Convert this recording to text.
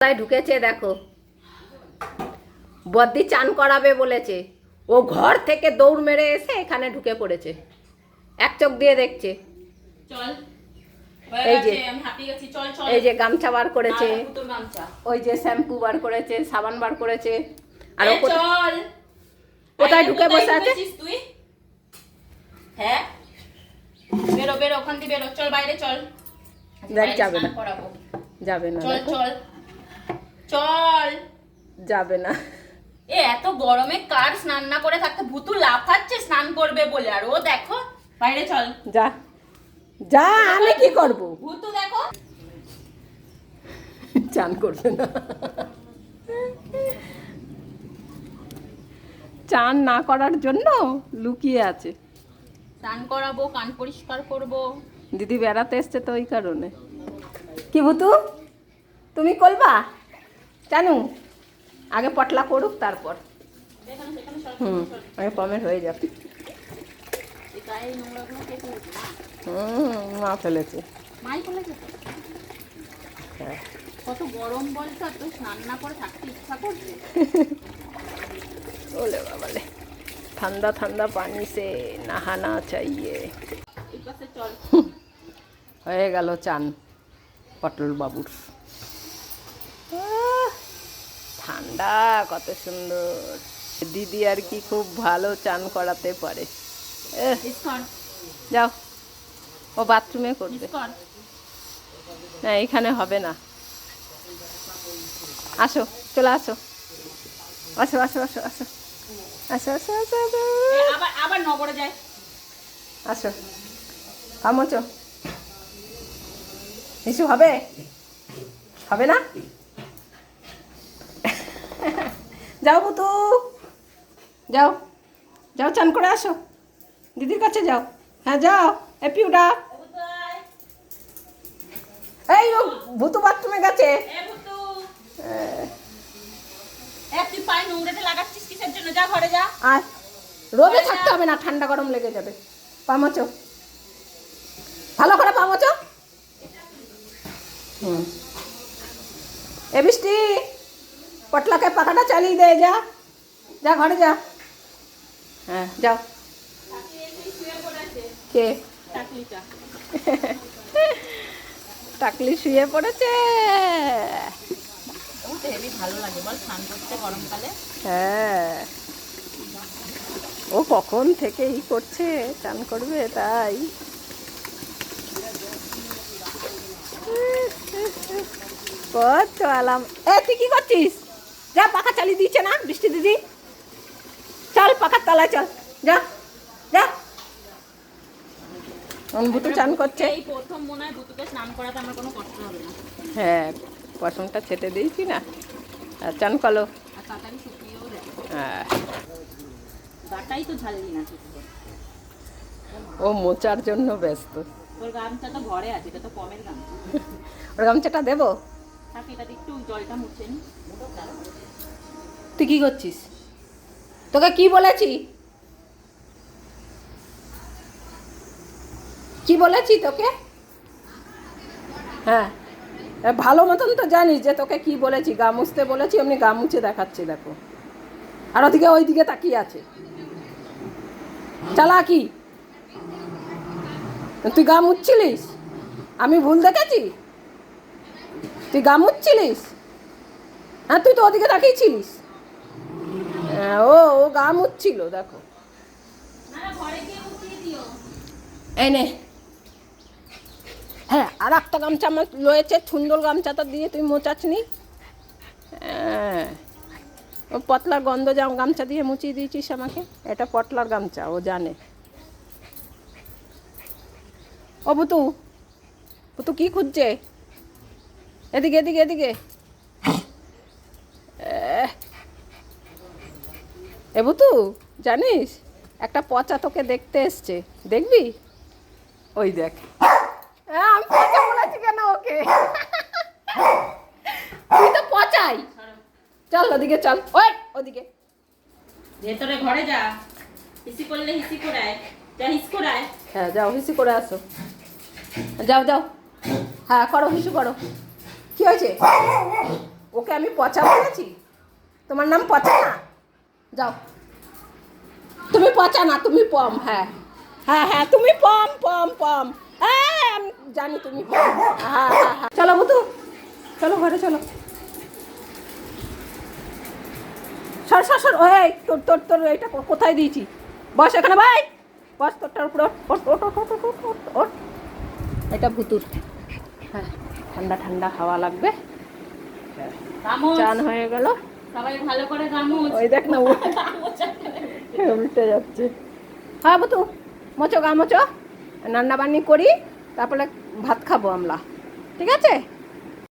তাই ঢুকেছে দেখো, বদ্দি চান করাবে বলেছে, ও ঘর থেকে দৌড় মেরে এসে এখানে ঢুকে পড়েছে, এক চোখ দিয়ে দেখছে। চল এই যে এই যে চল গামছা বার করেছে, গামছা, ওই যে শ্যাম্পু বার করেছে, সাবান বার করেছে, আর ও চল কোথায় ঢুকে বসে আছে তুই? হ্যাঁ বেরো বেরো ওখান থেকে বেরো, চল বাইরে চল। দেখ যাবে না, যাবে না, চল চল চল যাবে না। এত গরমে কার স্নান না করে থাকতে, ভুতু লাফাচ্ছে স্নান করবে বলে, আর ও দেখো বাইরে চল। যা যা, আমি কি করব? ভুতু দেখো চান করবে না, চান না করার জন্য লুকিয়ে আছে। স্নান করাবো, কান পরিষ্কার করব। দিদি বেড়াতে এসছে তো ওই কারণে। কি ভুতু, তুমি করবা? জানু আগে পটলা করুক, তারপর আগে পমের হয়ে যাবে। মা ফেলেছে। মাই ফেলেছে। হ্যাঁ, কত গরম বলতো, তো স্নান না করে থাকতে ইচ্ছা করছে। ওলে বাবালে, ঠান্ডা ঠান্ডা পানি সে নহানা চাইয়ে। এই পাশে চল। হয়ে গেল চান পটল বাবুর। ঠান্ডা কত সুন্দর, দিদি আর কি খুব ভালো চান করাতে পারে। যাও, ও বাথরুমে করবে না, এখানে হবে না। আসো, চলে আসো, আসো আসো আসো আসো আসো আসো আসো আসো, আবার নগরে যায়। আসো কামোচ, কিছু হবে? হবে না? যাও বুতু, যাও যাও, চান করে আসো, দিদির কাছে যাও। হ্যাঁ যাও, এপিউডা। এই ও ভুতু বাথরুমে গেছে। তুই পায়ে নোংরাটা লাগাচ্ছিস কিসের জন্য? যা ঘরে যা। আর রোদে থাকতে হবে না, ঠান্ডা গরম লেগে যাবে। পামাচো, ভালো করে পামাচো। এ বৃষ্টি, পটলাকে পাখাটা চালিয়ে দে, যা যা ঘরে যা। হ্যাঁ যাও। কে? টাকলি শুয়ে পড়েছে। ভালো লাগে বল স্নান করতে গরমকালে। হ্যাঁ, ও কখন থেকে ই করছে, চান করবে তাই। কত আলাম। এ তুই কি করছিস? যা, পাখা চালিয়ে দিচ্ছে না বৃষ্টি দিদি, চল পাখার তলায় চল, যা যা। ভুতু চান করছে। এই প্রথম মনে হয় ভুতুকে স্নান করাতে আমার কোনো কষ্ট হবে না। হ্যাঁ, পশমটা ছেটে দিয়েছি না, আর চান করো। আর তাড়াতাড়ি শুকিয়েও দেয়। হ্যাঁ, গাটাই তো ঝাললি না ঠিক করে। ও মোচার জন্য ব্যস্ত। ওর গামছা তো ঘরে আছে, এটা তো কমের গামছা। ওর গামছাটা দেবো? থাক, এটাতে একটু জলটা মুছে নি। তুই কি করছিস? তোকে কি বলেছি? কি বলেছি তোকে? হ্যাঁ, ভালো মতন তো জানিস যে তোকে কি বলেছি। গা মুছতে বলেছি, এমনি গা মুছে দেখাচ্ছি দেখো, আর ওদিকে ওইদিকে তাকিয়ে আছে। চালাকি, তুই গা মুছছিলিস? আমি ভুল দেখেছি? তুই গা মুছছিলিস? হ্যাঁ, তুই তো ওদিকে তাকিয়েছিলিস। ও ও গা মুছছিল দেখো। এনে হ্যাঁ, আর একটা গামছা আমার রয়েছে, সুন্দর গামছাটা দিয়ে তুই মোচাসনি। হ্যাঁ, ও পতলার গন্ধ গামছা দিয়ে মুছিয়ে দিয়েছিস আমাকে। এটা পটলার গামছা, ও জানে। ও বুতু, বুতু কি খুঁজছে? এদিকে এদিকে এদিকে। এ বুতু, জানিস একটা পচা তোকে দেখতে এসছে, দেখবি? ওই দেখ। আমি পচা বলেছি কেন ওকে? তুই তো পচাই। চল ওদিকে চল, ওই ওদিকে ভেতরে ঘরে যা, হিসি করলে হিসি করায়, যা হিস করায়। হ্যাঁ যাও, হিসি করে আসো, যাও যাও। হ্যাঁ করো, হিসু করো। কি হয়েছে? ওকে আমি পচা বলেছি? তোমার নাম পচা না? যাও, তুমি পচা না, তুমি পম। হ্যাঁ হ্যাঁ হ্যাঁ, তুমি পম পম পম। হ্যাঁ আমি জানি তুমি পম। হ্যাঁ হ্যাঁ হ্যাঁ, চলো বুতু, চলো ঘরে চলো। সর সর সর, ওই তোর তোর তোর এইটা কোথায় দিয়েছি? বস এখানে ভাই, বস, তোরটার উপরে ওঠ ওঠ ওঠ ওঠ ওঠ ওঠ ওঠ। এটা ভুতুর। হ্যাঁ, ঠান্ডা ঠান্ডা হাওয়া লাগবে। গামুছ চান হয়ে গেল। সবাই ভালো করে গামুছ। ওই দেখ না, উল্টে যাচ্ছে। হ্যাঁ বুতু, মোচো গা মোচো, রান্না বান্নি করি, তারপরে ভাত খাবো আমরা, ঠিক আছে?